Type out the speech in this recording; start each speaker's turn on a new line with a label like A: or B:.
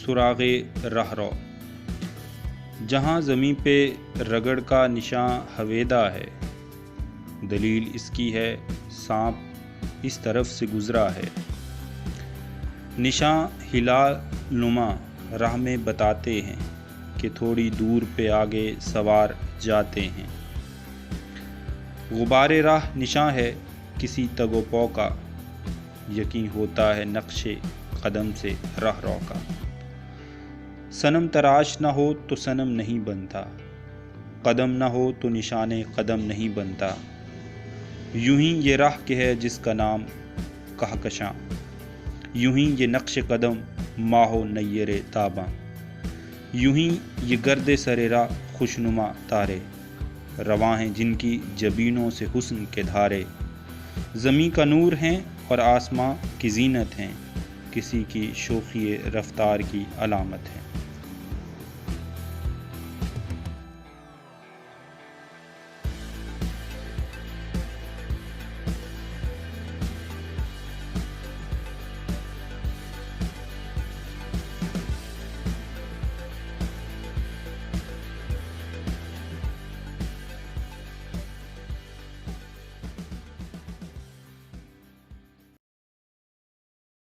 A: سراغ رہ رو، جہاں زمیں پہ رگڑ کا نشاں ہویدا ہے، دلیل اس کی ہے سانپ اس طرف سے گزرا ہے۔ نشاں ہلال نما راہ میں بتاتے ہیں کہ تھوڑی دور پہ آگے سوار جاتے ہیں۔ غبار راہ نشاں ہے کسی تگ و پو کا، یقین ہوتا ہے نقش قدم سے رہ رو کا۔ صنم تراش نہ ہو تو صنم نہیں بنتا، قدم نہ ہو تو نشان قدم نہیں بنتا۔ یوں ہی یہ راہ کہ ہے جس کا نام کہکشاں، یوں ہی یہ نقش قدم ماہ و نیر تاباں، یوں ہی یہ گرد سر راہ خوشنما تارے، رواں ہیں جن کی جبینوں سے حسن کے دھارے۔ زمیں کا نور ہیں اور آسماں کی زینت ہیں، کسی کی شوخی رفتار کی علامت ہے۔